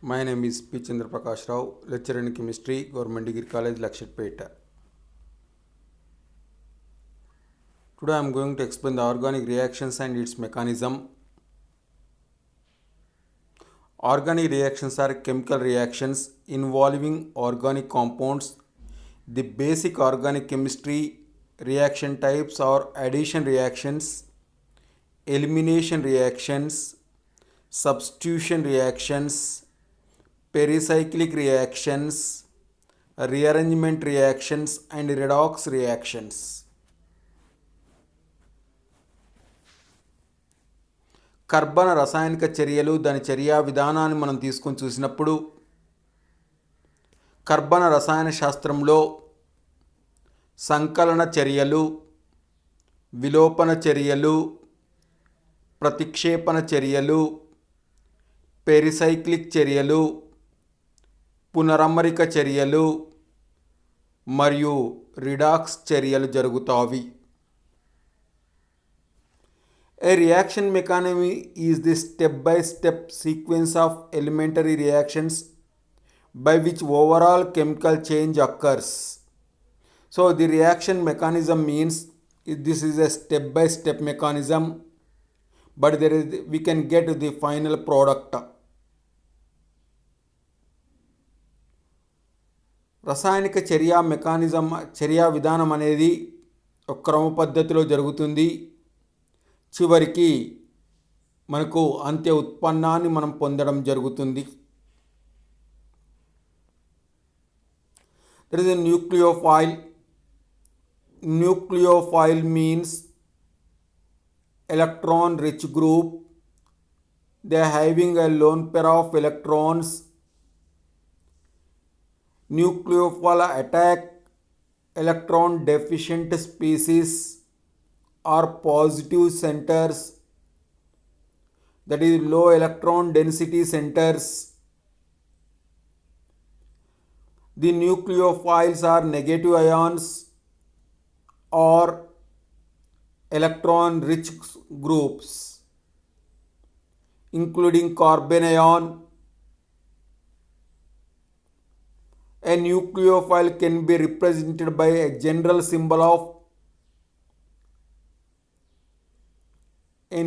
My name is P. Chandra Prakash Rao, lecturer in chemistry, Government Degree College, Lakshitpet. Today I am going to explain the organic reactions and its mechanism. Organic reactions are chemical reactions involving organic compounds. The basic organic chemistry reaction types are addition reactions, elimination reactions, substitution reactions, pericyclic reactions, rearrangement reactions, and redox reactions. కర్బన రసాయనిక చర్యలు దాని చర్యా విధానాన్ని మనం తీసుకొని చూసినప్పుడు కర్బన రసాయన శాస్త్రంలో సంకలన చర్యలు, విలోపన చర్యలు, ప్రతిక్షేపణ చర్యలు, పెరిసైక్లిక్ చర్యలు, పునరమరిక చర్యలు మరియు రిడాక్స్ చర్యలు జరుగుతాయి. A reaction mechanism is the step-by-step sequence of elementary reactions by which overall chemical change occurs. So the reaction mechanism means this is a step-by-step mechanism, but we can get the final product. రసాయనిక చర్యా విధానం అనేది ఒక క్రమ పద్ధతిలో జరుగుతుంది. చివరికి మనకు అంత్య ఉత్పన్నాన్ని మనం పొందడం జరుగుతుంది. There is a nucleophile. Nucleophile means electron rich group. They are having a lone pair of electrons. Nucleophile attack electron deficient species or positive centers, that is low electron density centers. The nucleophiles are negative ions or electron rich groups including carbon ion. A nucleophile can be represented by a general symbol of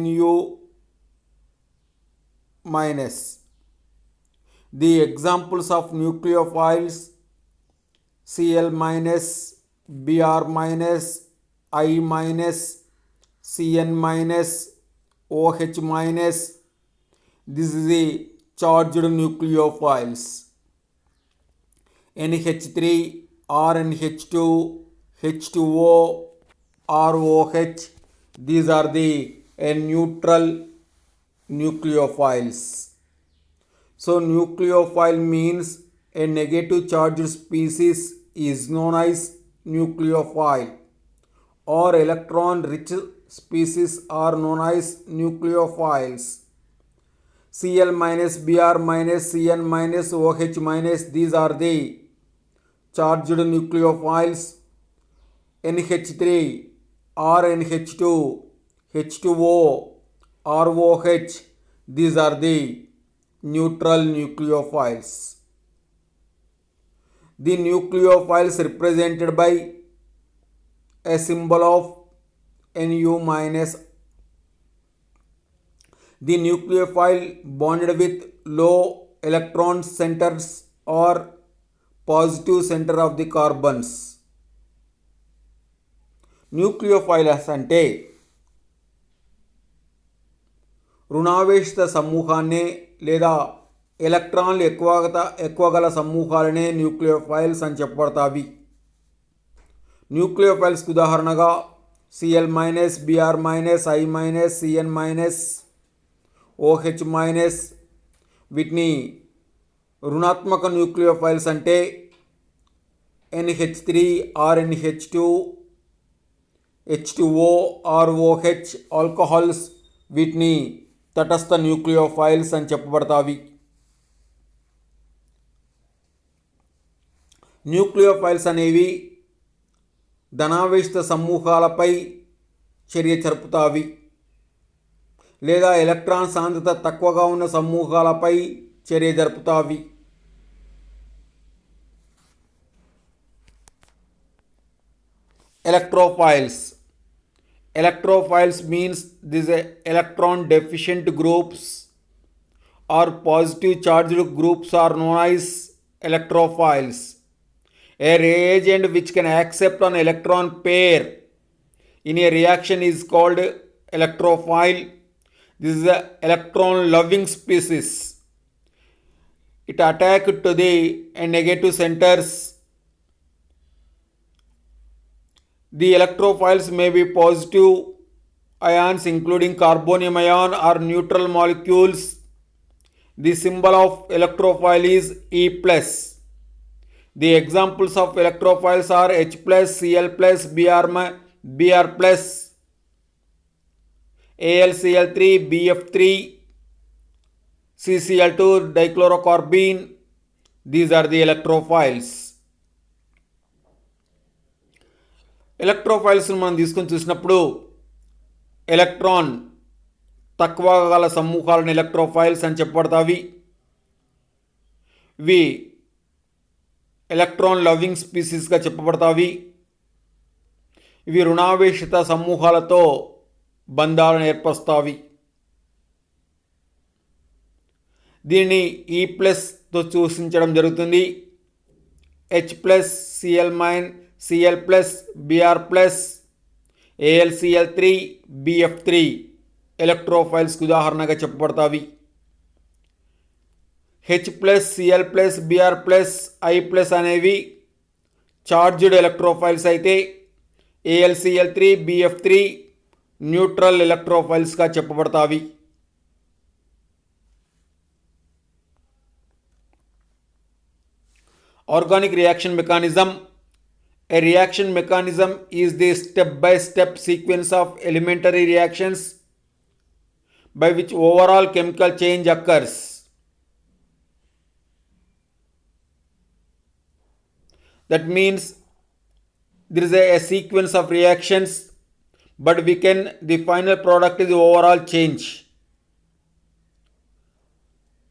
Nu minus. The examples of nucleophiles: Cl minus, Br minus, I minus, Cn minus, OH minus. This is the charged nucleophiles. NH3, RNH2, H2O, ROH. These are the neutral nucleophiles. So nucleophile means a negative charged species is known as nucleophile, or electron rich species are known as nucleophiles. Cl minus, Br minus, Cn minus, OH minus, these are the charged nucleophiles. NH3, RNH2, H2O, ROH, these are the neutral nucleophiles. The nucleophiles represented by a symbol of Nu minus. The nucleophile bonded with low electron centers or positive center of the carbons. Nucleophiles అంటే రుణావేశిత సమూహాన్ని లేదా ఎలక్ట్రాన్లు ఎక్కువ గల సమూహాలనే nucleophiles అని చెప్పబడతాయి. న్యూక్లియోఫైల్స్కి ఉదాహరణగా Cl minus, Br minus, I minus, Cn minus, OH minus. వీటిని రుణాత్మక nucleophiles అంటే NH3, RNH2, H2O, ROH, alcohols. వీటిని తటస్థ న్యూక్లియోఫైల్స్ అని చెప్పబడతాయి. న్యూక్లియోఫైల్స్ అనేవి ధనావేశిత సమూహాలపై చర్య జరుపుతాయి లేదా ఎలక్ట్రాన్ సాంద్రత తక్కువగా ఉన్న సమూహాలపై చర్య జరుపుతావి. Electrophiles. Electrophiles means these electron deficient groups or positive charged groups are known as electrophiles. A reagent which can accept an electron pair in a reaction is called electrophile. This is an electron loving species. It attacks to the negative centers. The electrophiles may be positive ions including carbonium ion or neutral molecules. The symbol of electrophile is E+. The examples of electrophiles are H+, Cl+, Br+, AlCl3, Bf3, CCl2, dichlorocarbene. These are the electrophiles. Electrophiles మనం తీసుకొని చూసినప్పుడు electron తక్కువ గల సమూహాలను electrophiles అని చెప్పబడతావి. ఇవి electron loving స్పీసీస్గా చెప్పబడతావి. ఇవి రుణావేశిత సమూహాలతో బంధాలను ఏర్పరుస్తావి. దీన్ని E+తో సూచించడం జరుగుతుంది. H+, Cl+, Br+, AlCl3, Bf3 ఎలక్ట్రోఫైల్స్కి ఉదాహరణగా చెప్పబడతావి. H+, Cl+, Br+, I+ అనేవి చార్జ్డ్ ఎలక్ట్రోఫైల్స్ అయితే AlCl3, Bf3 న్యూట్రల్ ఎలక్ట్రోఫైల్స్గా చెప్పబడతావి. Organic reaction mechanism. A reaction mechanism is the step-by-step sequence of elementary reactions by which overall chemical change occurs. That means there is a sequence of reactions, but the final product is the overall change.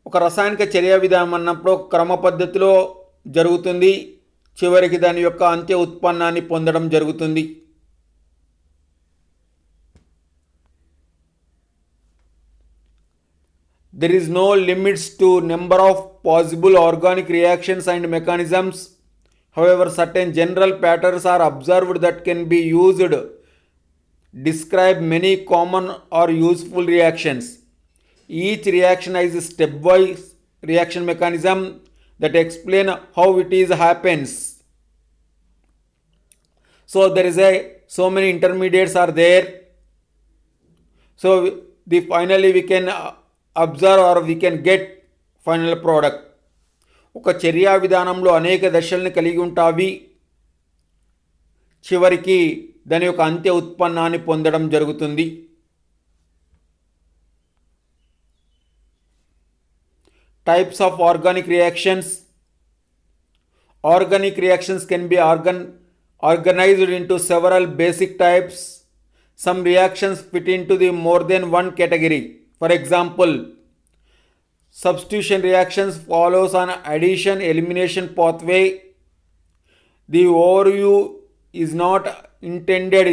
ఒక రసాయనిక చర్య విధానం అన్నప్పుడు ఒక క్రమ పద్ధతిలో జరుగుతుంది. చివరికి దాని యొక్క అంత్య ఉత్పన్నాన్ని పొందడం జరుగుతుంది. There is no limits to number of possible organic reactions and mechanisms. However, certain general patterns are observed that can be used to describe many common or useful reactions. Each reaction is a stepwise reaction mechanism that explain how it is happens. So there is so many intermediates are there. So finally we can observe or we can get final product. ఒక చర్యా విధానంలో అనేక దశల్ని కలిగి ఉంటావి. చివరికి దాని యొక్క అంత్య ఉత్పన్నాన్ని పొందడం జరుగుతుంది. Types of organic reactions. Organic reactions can be organized into several basic types. Some reactions fit into the more than one category. For example, substitution reactions follows an addition elimination pathway. The overview is not intended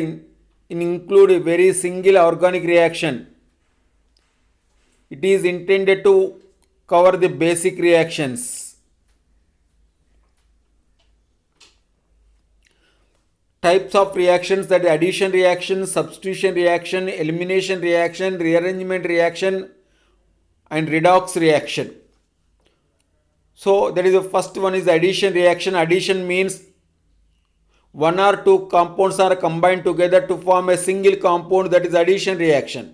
in include a very single organic reaction. It is intended to cover the basic reactions. Types of reactions, that addition reaction, substitution reaction, elimination reaction, rearrangement reaction and redox reaction. So that is the first one is addition reaction. Addition means one or two compounds are combined together to form a single compound, that is addition reaction.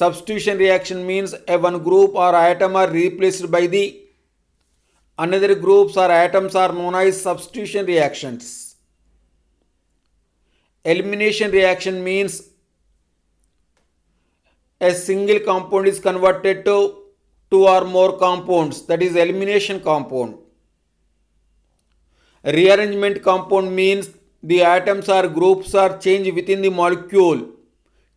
Substitution reaction means one group or atom are replaced by the another groups or atoms are known as substitution reactions. Elimination reaction means a single compound is converted to two or more compounds, that is elimination compound. Rearrangement compound means the atoms or groups are changed within the molecule.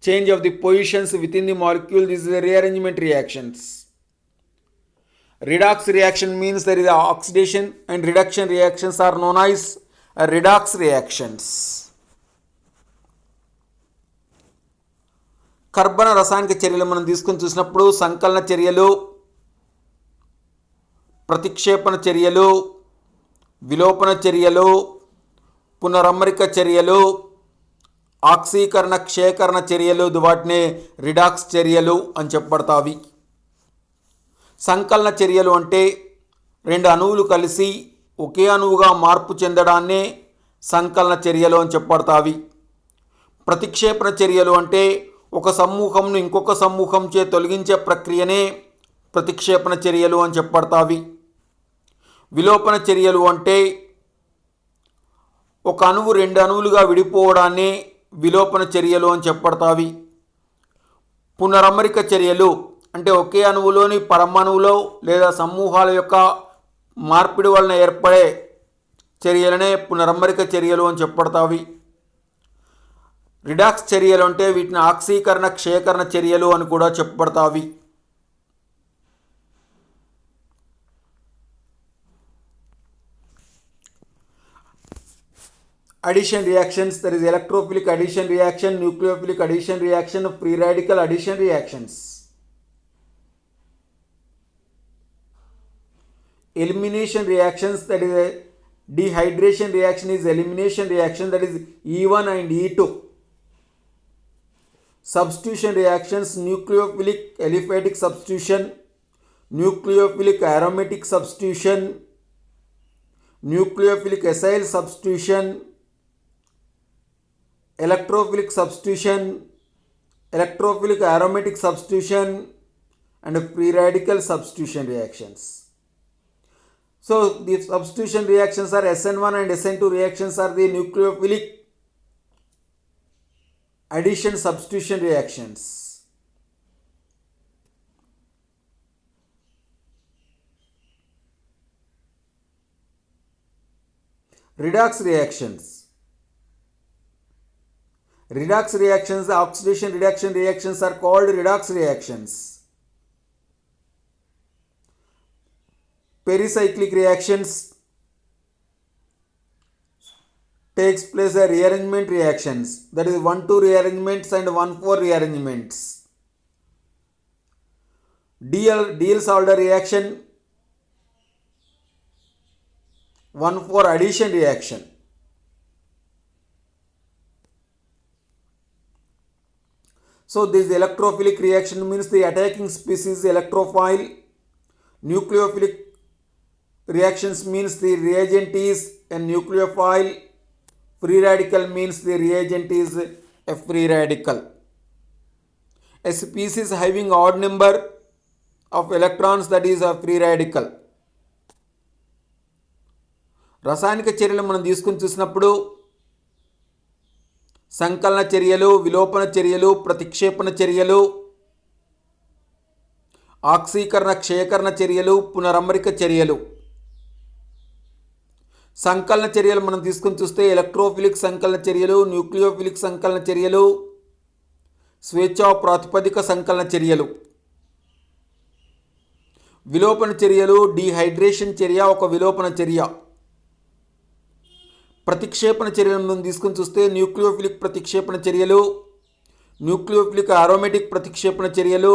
Change of the positions within the molecule, this is the rearrangement reactions. Redox reaction means there is a oxidation and reduction reactions are known as redox reactions. కర్బన రసాయనిక చర్యలు మనం తీసుకొని చూసినప్పుడు సంకలన చర్యలు, ప్రతిక్షేపణ చర్యలు, విలోపన చర్యలు, పునరమరిక చర్యలు, ఆక్సీకరణ క్షేకరణ చర్యలు, వాటినే రిడాక్స్ చర్యలు అని చెప్పబడతావి. సంకలన చర్యలు అంటే రెండు అణువులు కలిసి ఒకే అణువుగా మార్పు చెందడాన్నే సంకలన చర్యలు అని చెప్పబడతావి. ప్రతిక్షేపణ చర్యలు అంటే ఒక సమూహంను ఇంకొక సమూహంచే తొలగించే ప్రక్రియనే ప్రతిక్షేపణ చర్యలు అని చెప్పబడతావి. విలోపన చర్యలు అంటే ఒక అణువు రెండు అణువులుగా విడిపోవడాన్ని విలోపన చర్యలు అని చెప్పబడతావి. పునరమరిక చర్యలు అంటే ఒకే అణువులోని పరమాణువులో లేదా సమూహాల యొక్క మార్పిడి వలన ఏర్పడే చర్యలనే పునరమరిక చర్యలు అని చెప్పబడతావి. రిడాక్స్ చర్యలు అంటే వీటిని ఆక్సీకరణ క్షేకరణ చర్యలు అని కూడా చెప్పబడతావి. Addition reactions, there is electrophilic addition reaction, nucleophilic addition reaction, free radical addition reactions. Elimination reactions, that is a dehydration reaction is elimination reaction, that is E1 and E2. Substitution reactions, nucleophilic aliphatic substitution, nucleophilic aromatic substitution, nucleophilic acyl substitution, electrophilic substitution, electrophilic aromatic substitution, and free radical substitution reactions. So the substitution reactions are SN1 and SN2 reactions are the nucleophilic addition substitution reactions. Redox reactions. Redox reactions, oxidation reduction reactions are called redox reactions. Pericyclic reactions takes place as rearrangement reactions, that is 1,2 rearrangements and 1,4 rearrangements. Diels-Alder reaction, 1,4 addition reaction. So this electrophilic reaction means the attacking species electrophile. Nucleophilic reactions means the reagent is a nucleophile. Free radical means the reagent is a free radical. A species having odd number of electrons, that is a free radical. రసాయనిక చర్యలు మనం తీసుకుని చూసినప్పుడు సంకలన చర్యలు, విలోపన చర్యలు, ప్రతిక్షేపణ చర్యలు, ఆక్సీకరణ క్షేకరణ చర్యలు, పునరమరిక చర్యలు. సంకలన చర్యలు మనం తీసుకుని చూస్తే ఎలక్ట్రోఫిలిక్ సంకలన చర్యలు, న్యూక్లియోఫిలిక్ సంకలన చర్యలు, స్వేచ్ఛా ప్రాతిపదిక సంకలన చర్యలు. విలోపన చర్యలు, డీహైడ్రేషన్ చర్య ఒక విలోపన చర్య. ప్రతిక్షేపణ చర్యలను మనం తీసుకుని చూస్తే న్యూక్లియోఫిలిక్ ప్రతిక్షేపణ చర్యలు, న్యూక్లియోఫిలిక్ అరోమేటిక్ ప్రతిక్షేపణ చర్యలు,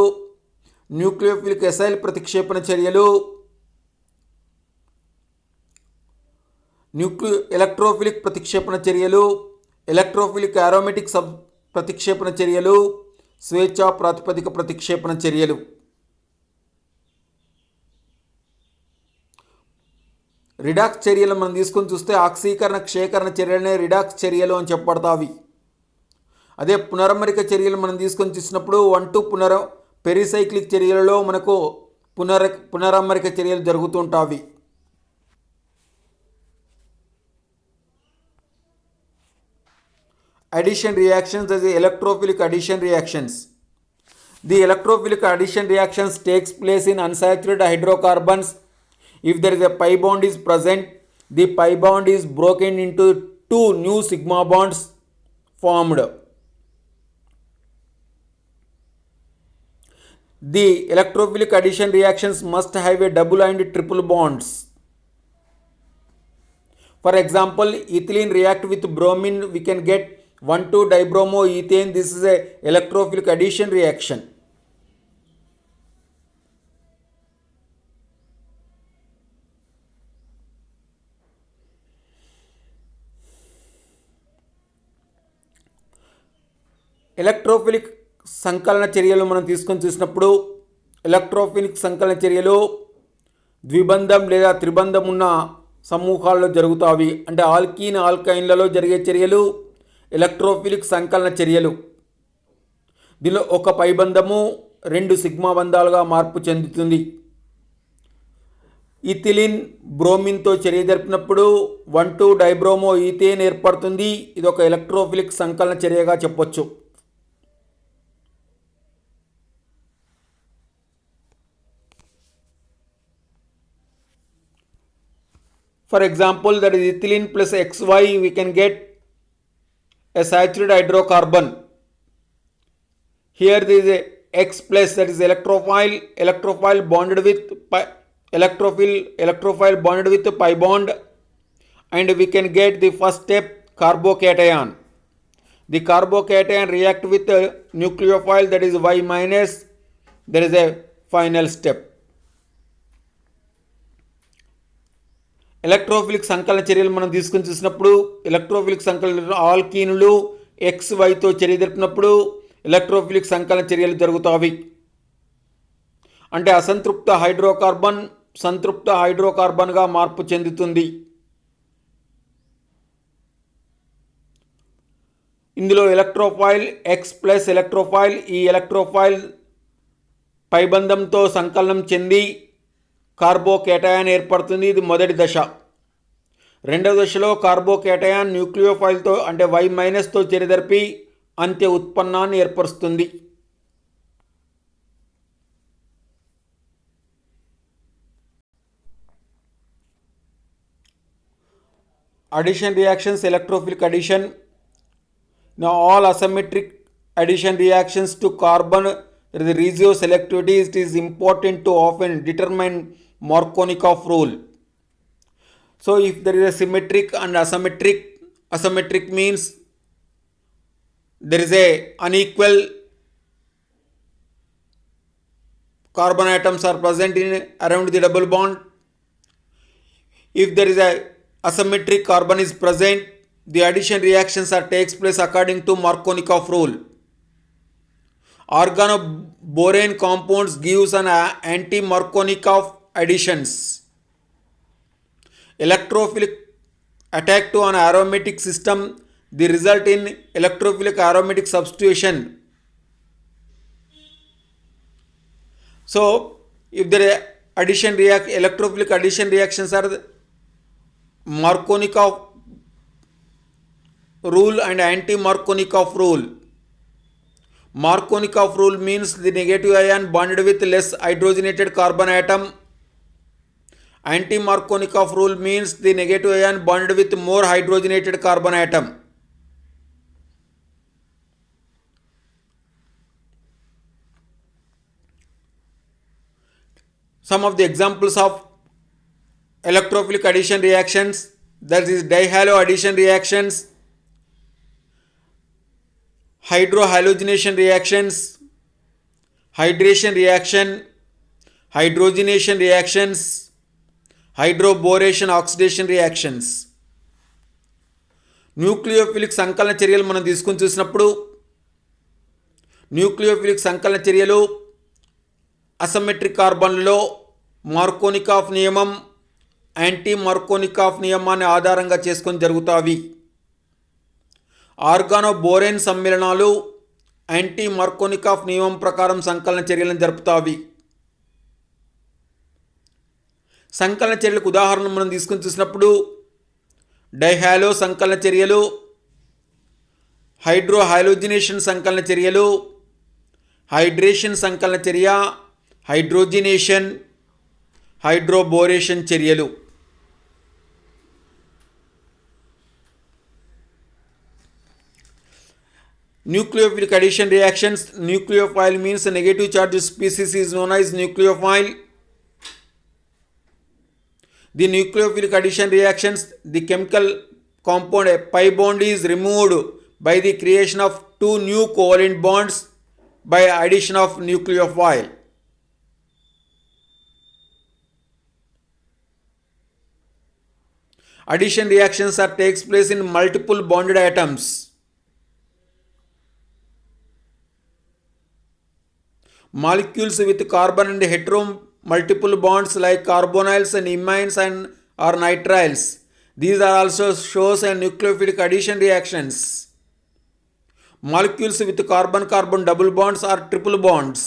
న్యూక్లియోఫిలిక్ ఎసైల్ ప్రతిక్షేపణ చర్యలు, ఎలక్ట్రోఫిలిక్ ప్రతిక్షేపణ చర్యలు, ఎలక్ట్రోఫిలిక్ అరోమేటిక్ ప్రతిక్షేపణ చర్యలు, స్వేచ్ఛా ప్రాతిపదిక ప్రతిక్షేపణ చర్యలు. రిడాక్స్ చర్యలు మనం తీసుకొని చూస్తే ఆక్సీకరణ క్షేకరణ చర్యలనే రిడాక్స్ చర్యలు అని చెప్పబడతావి. అదే పునరమరిక చర్యలు మనం తీసుకొని చూసినప్పుడు 1,2 పెరిసైక్లిక్ చర్యలలో మనకు పునరమరిక చర్యలు జరుగుతుంటావి. Addition reactions, as electrophilic addition reactions. The electrophilic addition reactions takes place in unsaturated hydrocarbons. If there is a pi bond is present, the pi bond is broken into 2 new sigma bonds formed. The electrophilic addition reactions must have a double and triple bonds. For example, ethylene react with bromine, we can get 1,2-dibromoethane. This is a electrophilic addition reaction. Electrophilic సంకలన చర్యలు మనం తీసుకొని చూసినప్పుడు electrophilic సంకలన చర్యలు ద్విబంధం లేదా త్రిబంధం ఉన్న సమూహాల్లో జరుగుతాయి. అంటే ఆల్కీన్ ఆల్కైన్లలో జరిగే చర్యలు ఎలక్ట్రోఫిలిక్ సంకలన చర్యలు. దీనిలో ఒక పైబంధము 2 సిగ్మా బంధాలుగా మార్పు చెందుతుంది. ఇథిలిన్ బ్రోమిన్తో చర్య జరిపినప్పుడు 1,2-డైబ్రోమోఈథేన్ ఏర్పడుతుంది. ఇది ఒక ఎలక్ట్రోఫిలిక్ సంకలన చర్యగా చెప్పొచ్చు. For example, that is ethylene plus XY, we can get a saturated hydrocarbon. Here there is a X plus, that is electrophile bonded with electrophile bonded with pi bond, and we can get the first step carbocation. The carbocation react with a nucleophile, that is Y minus. There is a final step. Electrophilic సంకలన చర్యలు మనం తీసుకుని చూసినప్పుడు electrophilic సంకలన ఆల్కీనులు XYతో చర్య జరిపినప్పుడు electrophilic సంకలన చర్యలు జరుగుతాయి. అంటే అసంతృప్త హైడ్రోకార్బన్ సంతృప్త హైడ్రోకార్బన్గా మార్పు చెందుతుంది. ఇందులో ఎలక్ట్రోఫైల్ X ప్లస్ ఎలక్ట్రోఫైల్, ఈ ఎలక్ట్రోఫైల్ పైబంధంతో సంకలనం చెంది కార్బోకేటయాన్ ఏర్పడుతుంది. ఇది మొదటి దశ. రెండవ దశలో కార్బోకేటయాన్ న్యూక్లియోఫైల్తో అంటే Y మైనస్తో చర్య జరిపి అంత్య ఉత్పన్నాన్ని ఏర్పరుస్తుంది. Addition reactions, electrophilic addition. Now all asymmetric addition reactions to carbon, there is a ratio selectivity. It is important to often determine Markovnikov rule. So if there is a symmetric and asymmetric means there is a unequal carbon atoms are present in around the double bond. If there is a asymmetric carbon is present, the addition reactions are takes place according to Markovnikov rule. Organoborane compounds gives an anti-Markovnikov additions. Electrophilic attack to an aromatic system, the result in electrophilic aromatic substitution. So if there is electrophilic addition reactions are Markovnikov rule and anti-Markovnikov rule. Markovnikov rule means the negative ion bonded with less hydrogenated carbon atom. Anti-Markovnikov rule means the negative ion bonded with more hydrogenated carbon atom. Some of the examples of electrophilic addition reactions, that is dihalo addition reactions, hydrohalogenation reactions, hydration reaction, hydrogenation reactions, hydroboration oxidation reactions. Nucleophilic సంకలన చర్యలు మనం తీసుకుని చూసినప్పుడు nucleophilic సంకలన చర్యలు asymmetric కార్బన్లలో మార్కోనికాఫ్ నియమం, anti మార్కోనికాఫ్ నియమాన్ని ఆధారంగా చేసుకొని జరుగుతాయి. ఆర్గానోబోరేన్ సమ్మేళనాలు యాంటీ మార్కోనికాఫ్ నియమం ప్రకారం సంకలన చర్యలను జరుపుతాయి. సంకలన చర్యలకు ఉదాహరణ మనం తీసుకుని చూసినప్పుడు డైహాలో సంకలన చర్యలు, హైడ్రోహాలోజినేషన్ సంకలన చర్యలు, హైడ్రేషన్ సంకలన చర్య, హైడ్రోజినేషన్, హైడ్రోబోరేషన్ చర్యలు. Nucleophilic addition reactions. Nucleophile means a negative charged species is known as nucleophile. The nucleophilic addition reactions, the chemical compound a pi bond is removed by the creation of two new covalent bonds by addition of nucleophile. Addition reactions are takes place in multiple bonded atoms. Molecules with carbon and hetero multiple bonds like carbonyls and imines and or nitriles. These are also shows a nucleophilic addition reactions. Molecules with carbon-carbon double bonds or triple bonds.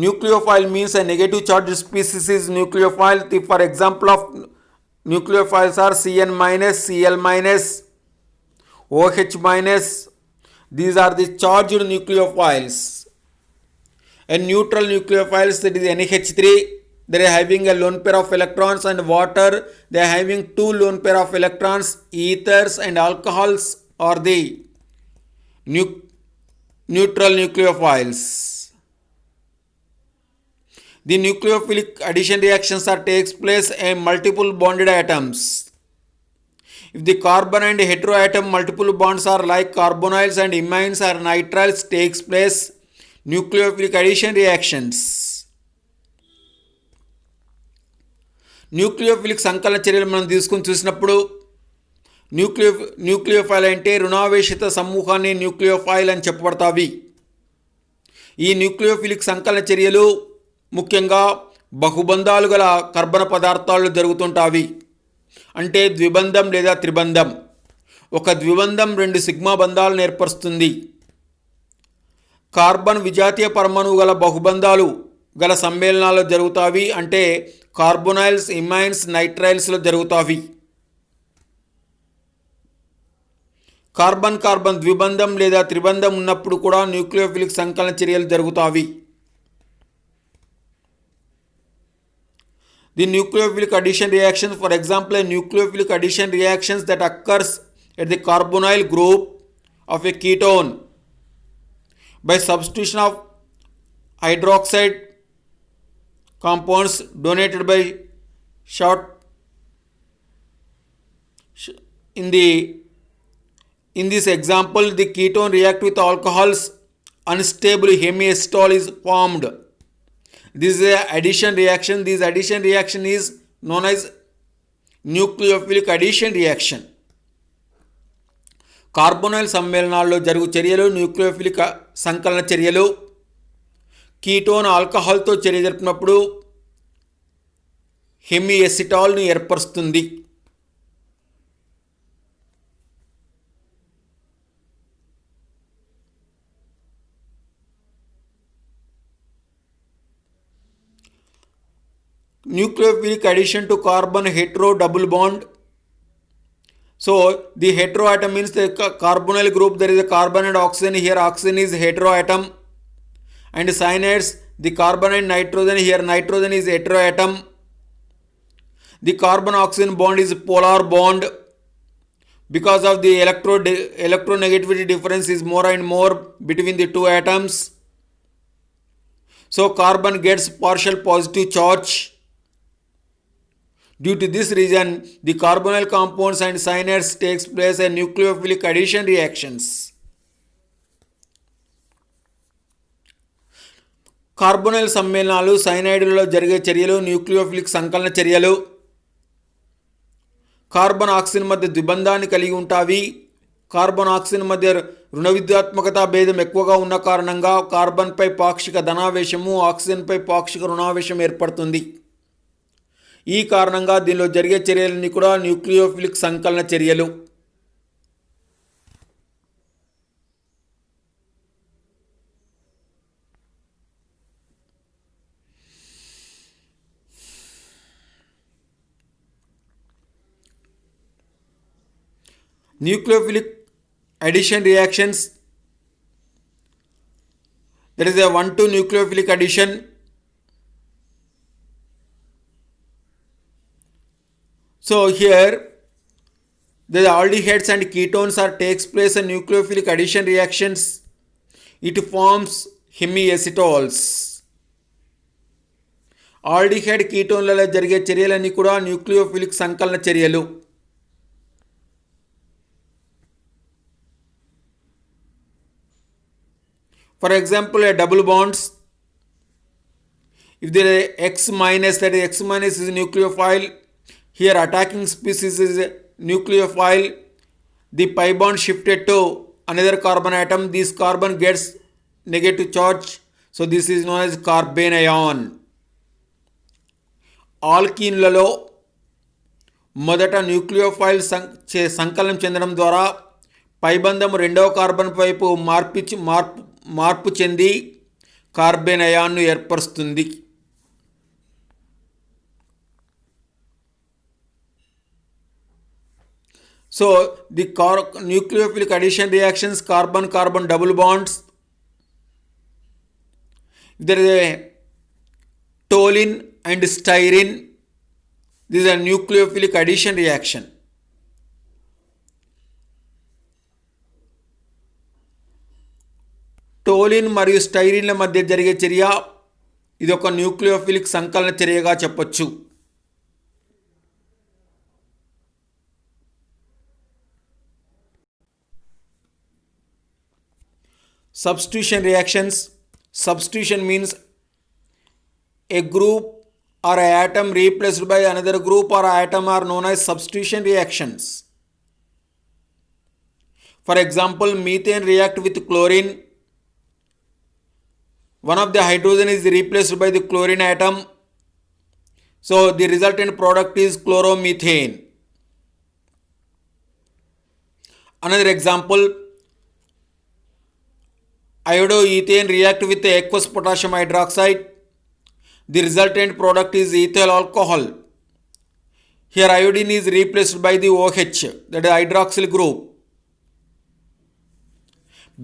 Nucleophile means a negative charged species is nucleophile. For example of nucleophiles are Cn minus, Cl minus, OH minus. These are the charged nucleophiles. And neutral nucleophiles, that is NH3, they are having a lone pair of electrons, and water, they are having two lone pair of electrons. Ethers and alcohols are the neutral nucleophiles. The nucleophilic addition reactions are takes place in multiple bonded atoms. If the carbon and heteroatom multiple bonds are like carbonyls and imines or nitriles, takes place nucleophilic addition reactions. Nucleophilic సంకలన చర్యలు మనం తీసుకుని చూసినప్పుడు nucleophile అంటే రుణావేశిత సమూహాన్ని nucleophile అని చెప్పబడతావి. ఈ nucleophilic సంకలన చర్యలు ముఖ్యంగా బహుబంధాలు గల కర్బన పదార్థాలు జరుగుతుంటావి. అంటే ద్విబంధం లేదా త్రిబంధం. ఒక ద్విబంధం రెండు సిగ్మా బంధాలను ఏర్పరుస్తుంది. కార్బన్ విజాతీయ పరమాణువు గల బహుబంధాలు గల సమ్మేళనాలు జరుగుతావి. అంటే కార్బొనైల్స్, ఇమైన్స్, నైట్రైల్స్లో జరుగుతావి. కార్బన్ కార్బన్ ద్విబంధం లేదా త్రిబంధం ఉన్నప్పుడు కూడా న్యూక్లియోఫిలిక్ సంకలన చర్యలు జరుగుతావి. The nucleophilic addition reactions, for example, a nucleophilic addition reactions that occurs at the carbonyl group of a ketone by substitution of hydroxide compounds donated by short in this example, the ketone react with alcohols, unstable hemiacetal is formed. This is a addition reaction. This addition reaction is known as nucleophilic addition reaction. Carbonyl సమ్మేళనాల్లో జరుగు చర్యలు nucleophilic సంకలన చర్యలు. Ketone ఆల్కహాల్తో చర్య జరిపినప్పుడు హెమిఎసిటాల్ను ఏర్పరుస్తుంది. Nucleophilic addition to carbon hetero double bond. So the heteroatom means the carbonyl group, there is a carbon and oxygen, here oxygen is heteroatom, and cyanides, the carbon and nitrogen, here nitrogen is heteroatom. The carbon oxygen bond is polar bond. Because of the electronegativity difference is more and more between the two atoms, so carbon gets partial positive charge. Due to this reason, the carbonyl compounds and cyanides takes place in nucleophilic addition reactions. Carbonyl సమ్మేళనాలు సైనైడ్లలో జరిగే చర్యలు nucleophilic సంకలన చర్యలు. Carbon oxygen మధ్య ద్విబంధాన్ని కలిగి ఉంటాయి. Carbon oxygen మధ్య రుణ విద్యుత్మకత భేదం ఎక్కువగా ఉన్న కారణంగా కార్బన్పై పాక్షిక ధనావేశము, ఆక్సిజన్పై పాక్షిక రుణావేశం ఏర్పడుతుంది. ఈ కారణంగా దీనిలో జరిగే చర్యలన్నీ కూడా న్యూక్లియోఫిలిక్ సంకలన చర్యలు. Nucleophilic addition reactions, there is a 1,2 nucleophilic addition. So here The aldehydes and ketones are takes place in nucleophilic addition reactions. It forms hemiacetols. Aldehyde కీటోన్లలో జరిగే చర్యలన్నీ కూడా న్యూక్లియోఫిలిక్ సంకలన చర్యలు. For example, a double bonds, if there is X minus, that is X minus is a nucleophile, here attacking species is a nucleophile, the pi bond shifted to another carbon atom, this carbon gets negative charge, so this is known as carbanion. ఆల్కీన్లలో మొదట nucleophile సంకలనం చెందడం ద్వారా పైబంధం రెండవ carbon వైపు మార్పు చెంది carbon అయాన్ను ఏర్పరుస్తుంది. So the nucleophilic addition reactions, carbon-carbon double bonds. There is a toluene and styrene. This is a nucleophilic addition reaction. Toluene మరియు స్టైరిన్ల మధ్య జరిగే చర్య ఇది ఒక న్యూక్లియోఫిలిక్ సంకలన చర్యగా చెప్పొచ్చు. Substitution reactions. Substitution means a group or an atom replaced by another group or atom are known as substitution reactions. For example, methane react with chlorine. One of the hydrogen is replaced by the chlorine atom. So the resultant product is chloromethane. Another example, iodoethane react with aqueous potassium hydroxide. The resultant product is ethyl alcohol. Here iodine is replaced by the OH, that is hydroxyl group.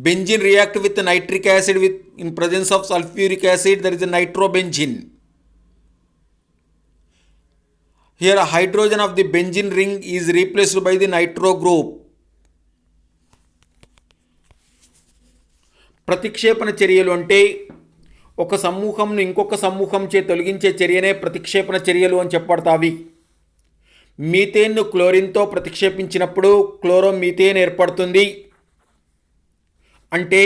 Benzene react with nitric acid in presence of sulfuric acid, there is a nitrobenzene. Here hydrogen of the benzene ring is replaced by the nitro group. ప్రతిక్షేపణ చర్యలు అంటే ఒక సమూహంను ఇంకొక సమూహం చే తొలగించే చర్యనే ప్రతిక్షేపణ చర్యలు అని చెప్పబడతావి. మీథేన్ను క్లోరిన్తో ప్రతిక్షేపించినప్పుడు క్లోరోమీథేన్ ఏర్పడుతుంది. అంటే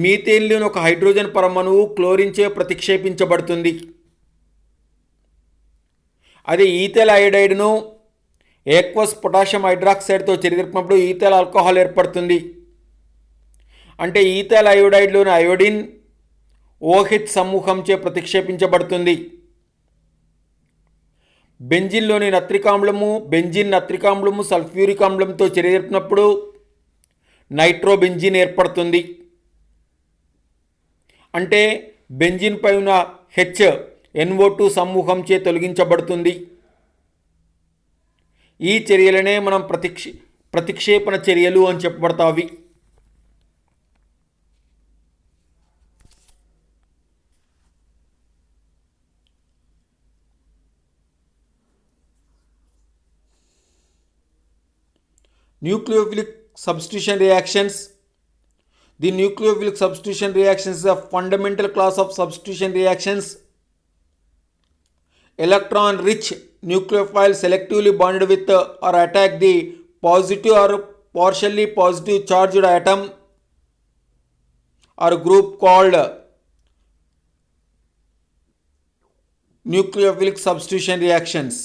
మీథేన్లోని ఒక హైడ్రోజన్ పరమాణువు క్లోరిన్చే ప్రతిక్షేపించబడుతుంది. అదే ఈథైల్ అయోడైడ్ను ఏక్వస్ పొటాషియం హైడ్రాక్సైడ్తో చర్యజరిపినప్పుడు ఈథైల్ ఆల్కహాల్ ఏర్పడుతుంది. అంటే ఈథైల్ అయోడైడ్లోని అయోడిన్ OH సమూహంచే ప్రతిక్షేపించబడుతుంది. బెంజిన్లోని బెంజిన్ నత్రికామ్లము సల్ఫ్యూరిక్ ఆమ్లంతో చర్యజరిపినప్పుడు నైట్రోబెంజిన్ ఏర్పడుతుంది. అంటే బెంజిన్ పై ఉన్న NO2 సమూహంచే తొలగించబడుతుంది. ఈ చర్యలనే మనం ప్రతిక్షేపణ చర్యలు అని చెప్పబడతావి. Nucleophilic substitution reactions. The nucleophilic substitution reactions is a fundamental class of substitution reactions. Electron-rich nucleophile selectively bonded with or attack the positive or partially positive charged atom or group called nucleophilic substitution reactions.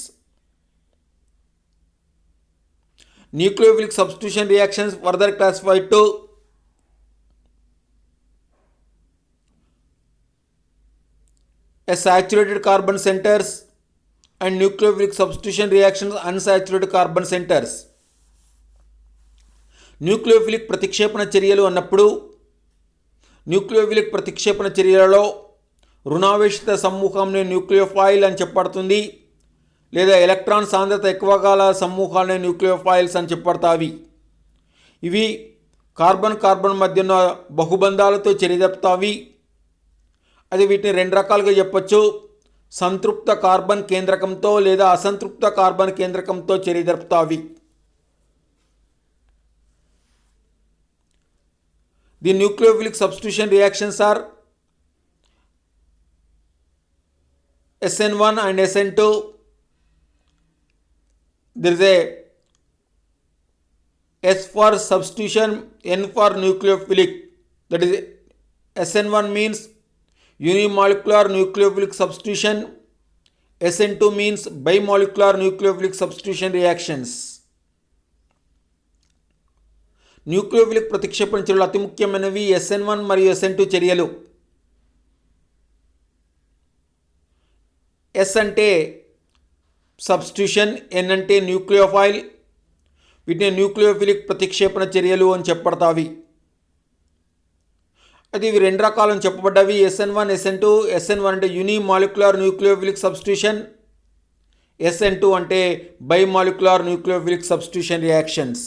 Nucleophilic substitution reactions further classified to a saturated carbon centers and nucleophilic substitution reactions unsaturated carbon centers. Nucleophilic ప్రతిక్షేపణ చర్యలు అన్నప్పుడు nucleophilic ప్రతిక్షేపణ చర్యలలో రుణావేశిత సమూహాన్ని nucleophile అని చెప్పబడుతుంది. లేదా electron సాంద్రత ఎక్కువ గల సమూహాలనే న్యూక్లియోఫైల్స్ అని చెప్పబడతావి. ఇవి కార్బన్ మధ్య ఉన్న బహుబంధాలతో చర్యజరుపుతావి. అది వీటిని రెండు రకాలుగా చెప్పచ్చు. సంతృప్త కార్బన్ కేంద్రకంతో లేదా అసంతృప్త carbon కేంద్రకంతో చర్యజరుపుతావి. The nucleophilic substitution reactions are SN1 and SN2. There is a S for substitution, N for nucleophilic. That is SN1 means unimolecular nucleophilic substitution. SN2 means bimolecular nucleophilic substitution reactions. Nucleophilic ప్రతిక్షేపణ చర్యలు అతి ముఖ్యమైనవి SN1 మరియు SN2 చర్యలు. S అంటే substitution, N అంటే nucleophile. వీటిని nucleophilic ప్రతిక్షేపణ చర్యలు అని చెప్పబడతావి. అది ఇవి రెండు రకాలను చెప్పబడ్డవి, SN1 SN2. SN1 అంటే యూనిమాలిక్యులర్ న్యూక్లియోఫిలిక్ సబ్స్టిట్యూషన్, SN2 అంటే bimolecular nucleophilic substitution reactions.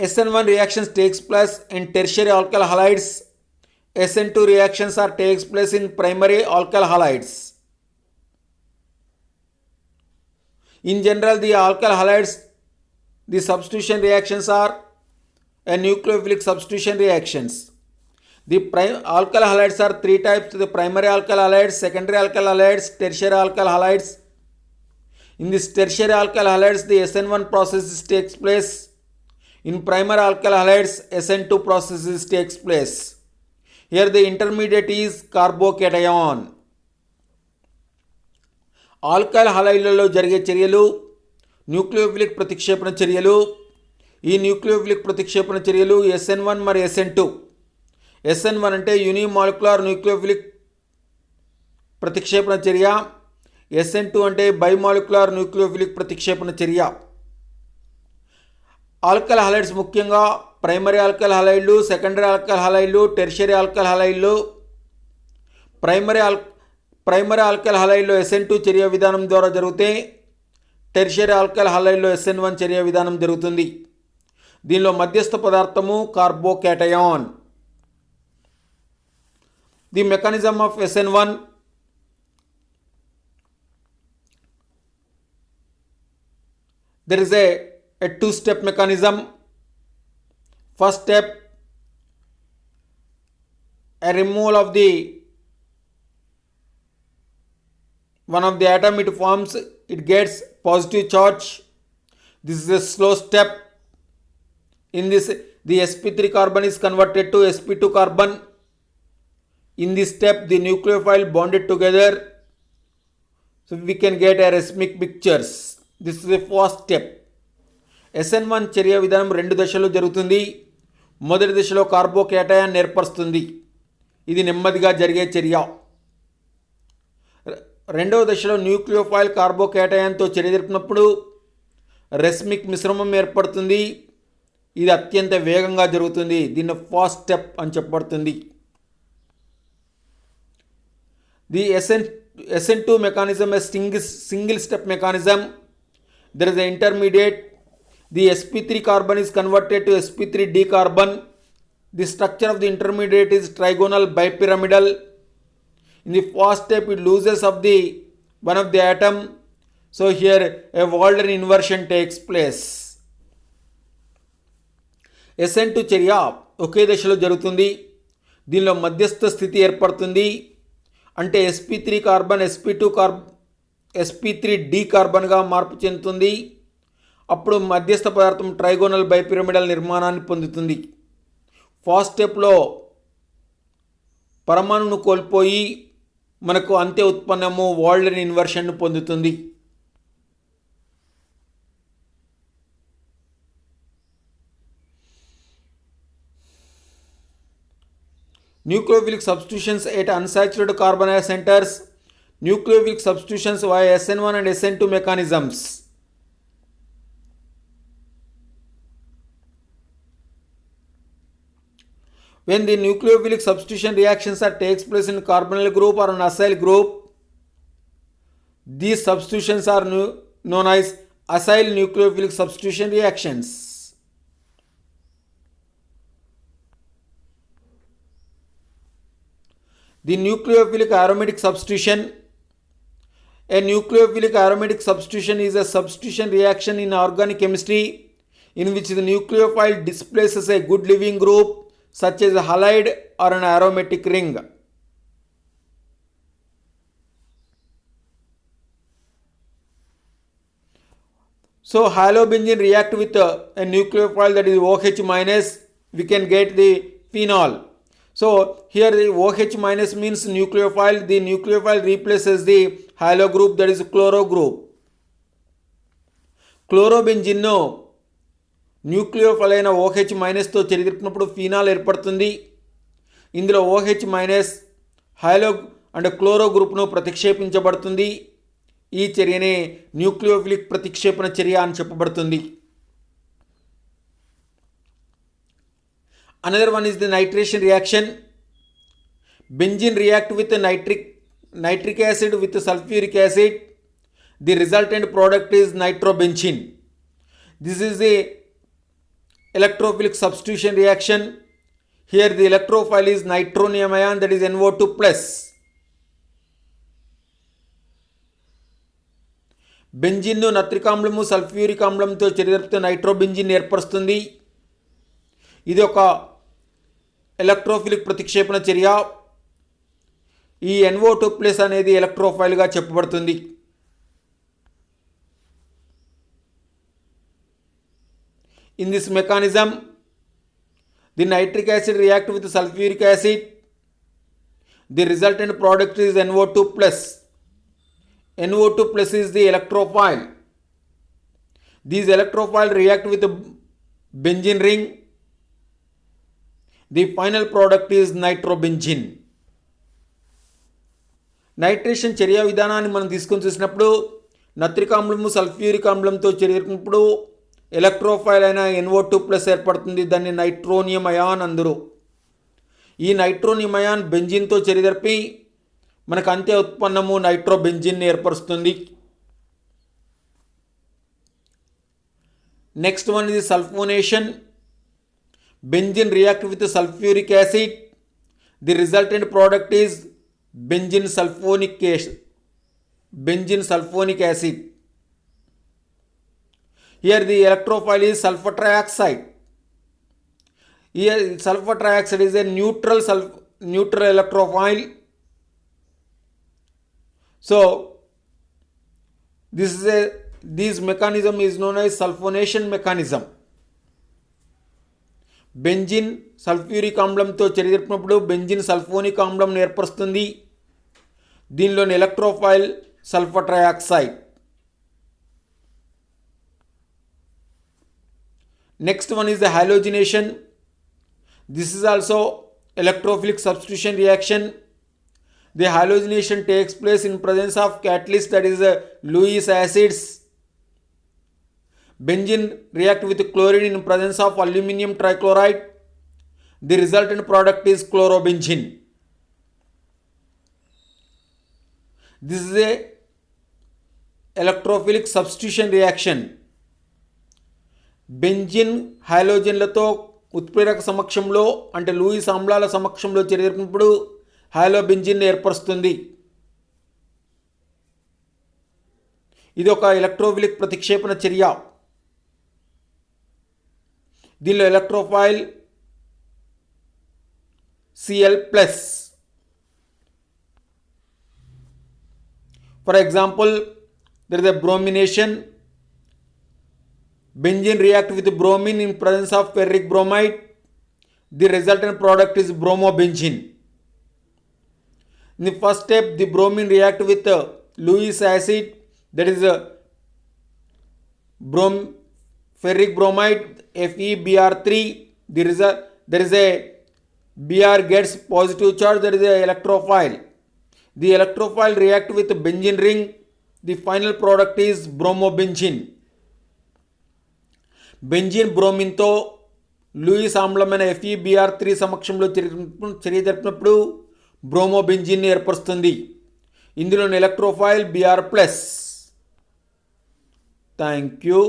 SN1 reactions takes place in tertiary alkyl halides. SN2 reactions are takes place in primary alkyl halides. In general, the alkyl halides, the substitution reactions are a nucleophilic substitution reactions. The alkyl halides are three types: the primary alkyl halides, secondary alkyl halides, tertiary alkyl halides. In this tertiary alkyl halides, the SN1 process takes place. In primary alkyl halides, SN2 processes takes place. Here the intermediate is carbocation. Alkyl హలైడ్లలో జరిగే చర్యలు nucleophilic ప్రతిక్షేపణ చర్యలు. ఈ nucleophilic ప్రతిక్షేపణ చర్యలు SN1 మరియు SN2. SN1 అంటే యూనిమాలిక్యులర్ న్యూక్లియోఫిలిక్ ప్రతిక్షేపణ చర్య. SN2 అంటే బైమాలిక్యులర్ న్యూక్లియోఫిలిక్ ప్రతిక్షేపణ చర్య. ఆల్కైల్ హలైడ్స్ ముఖ్యంగా ప్రైమరీ ఆల్కైల్ హలైడ్లు, సెకండరీ ఆల్కైల్ హలైడ్లు, టెర్షియరీ ఆల్కైల్ హలైడ్లు. ప్రైమరీ ఆల్కైల్ హలైడ్లో SN2 చర్య విధానం ద్వారా జరిగితే టెర్షియరీ ఆల్కైల్ హలైడ్లో SN1 చర్య విధానం జరుగుతుంది. దీనిలో మధ్యస్థ పదార్థము carbocation. The mechanism of SN1. There is a two-step mechanism. First step, a removal of the one of the atom, it forms, it gets positive charge. This is a slow step. In this, the sp3 carbon is converted to sp2 carbon. In this step, the nucleophile bonded together, so we can get a racemic pictures. This is the first step. SN1 చర్య విధానం రెండు దశల్లో జరుగుతుంది. మొదటి దశలో carbocation ఏర్పరుస్తుంది. ఇది నెమ్మదిగా జరిగే చర్య. రెండవ దశలో న్యూక్లియోఫైల్ కార్బోకేటయాన్తో చర్య జరిపినప్పుడు రెస్మిక్ మిశ్రమం ఏర్పడుతుంది. ఇది అత్యంత వేగంగా జరుగుతుంది. దీన్ని ఫాస్ట్ స్టెప్ అని చెప్పబడుతుంది. The SN2 mechanism is single step mechanism. There is an intermediate. The sp3 carbon is converted to sp3d carbon. The structure of the intermediate is trigonal bipyramidal. In the first step, it loses of the one of the atom. So here a Walden inversion takes place. SN2 చర్య ఒకే దశలో జరుగుతుంది. దీనిలో మధ్యస్థ స్థితి ఏర్పడుతుంది. అంటే sp3 carbon sp3d కార్బన్గా మార్పు చెందుతుంది. అప్పుడు మధ్యస్థ పదార్థం ట్రైగోనల్ బైపిరమిడల్ నిర్మాణాన్ని పొందుతుంది. ఫస్ట్ స్టెప్లో పరమాణును కోల్పోయి మనకు అంత్య ఉత్పన్నము వాల్డెన్ ఇన్వర్షన్ను పొందుతుంది. Nucleophilic substitutions at unsaturated carbonyl centers. Nucleophilic substitutions via SN1 and SN2 mechanisms. When the nucleophilic substitution reactions takes place in carbonyl group or an acyl group, these substitutions are known as acyl nucleophilic substitution reactions. The nucleophilic aromatic substitution. A nucleophilic aromatic substitution is a substitution reaction in organic chemistry in which the nucleophile displaces a good living group such as a halide or an aromatic ring. So halobenzene react with a nucleophile that is OH minus, we can get the phenol. So here the OH minus means nucleophile, the nucleophile replaces the halo group, that is chloro group. Chlorobenzene nucleophile అయిన OH మైనస్తో చెరిదిరిపినప్పుడు phenol ఏర్పడుతుంది. ఇందులో OH minus హైలో and chloro గ్రూప్ను ప్రతిక్షేపించబడుతుంది. ఈ చర్యనే nucleophilic ప్రతిక్షేపణ చర్య అని చెప్పబడుతుంది. Another one is the nitration reaction. Benzene react with nitric acid with sulfuric acid. The resultant product is nitrobenzene. This is the electrophilic substitution reaction. Here the electrophile is nitronium ion, that is NO2 plus. Benzene నత్రిక్ ఆమ్లము sulphuric ఆమ్లంతో చర్యజరిపితే nitrobenzene ఏర్పరుస్తుంది. ఇది ఒక electrophilic ప్రతిక్షేపణ చర్య. ఈ NO2 ప్లస్ అనేది ఎలక్ట్రోఫైల్గా చెప్పబడుతుంది. In this mechanism, the nitric acid react with sulfuric acid. The resultant product is NO2 plus. NO2 plus is the electrophile. These electrophile react with the benzene ring. The final product is nitrobenzene. Nitration చర్య విధానాన్ని మనం తీసుకొని చూసినప్పుడు నత్రిక్ ఆమ్లము sulphuric ఆమ్లంతో చర్యప్పుడు electrophile అయిన NO2 plus ఏర్పడుతుంది. దాన్ని నైట్రోనియం ion అందరు. ఈ నైట్రోనియం అయాన్ బెంజిన్తో చర్యజరిపి మనకు అంతే ఉత్పన్నము నైట్రోబెంజిన్ ఏర్పరుస్తుంది. నెక్స్ట్ వన్ ఇది sulphonation. Benzene react with sulphuric acid. The resultant product is benzene sulphonic acid. Here the electrophile is sulfur trioxide. Here sulfur trioxide is a neutral electrophile. So this mechanism is known as sulfonation mechanism. Benzene sulphuric ఆమ్లంతో చర్యజరిపినప్పుడు benzene sulphonic ఆమ్లం ఏర్పరుస్తుంది. దీనిలోని electrophile sulphur trioxide. Next one is the halogenation. This is also electrophilic substitution reaction. The halogenation takes place in presence of catalyst, that is Lewis acids. Benzene react with chlorine in presence of aluminum trichloride. The resultant product is chlorobenzene. This is a electrophilic substitution reaction. Benzene హాలోజన్లతో ఉత్ప్రేరక సమక్షంలో అంటే Louis ఆమ్లాల సమక్షంలో చర్యజరిపినప్పుడు హాలోబెంజిన్ ఏర్పరుస్తుంది. ఇది ఒక electrophilic ప్రతిక్షేపణ చర్య. దీనిలో electrophile Cl+. For example, there is a bromination. Benzene react with bromine in presence of ferric bromide. The resultant product is bromobenzene. In the first step, the bromine react with Lewis acid, that is ferric bromide FeBr3. There is a Br gets positive charge, that is a electrophile. The electrophile react with benzene ring. The final product is bromobenzene. Benzene బ్రోమిన్తో Lewis ఆమ్లమైన FeBr3 సమక్షంలో చర్య జరిపినప్పుడు బ్రోమోబెంజిన్ ఏర్పరుస్తుంది. ఇందులోని electrophile Br+. Thank you.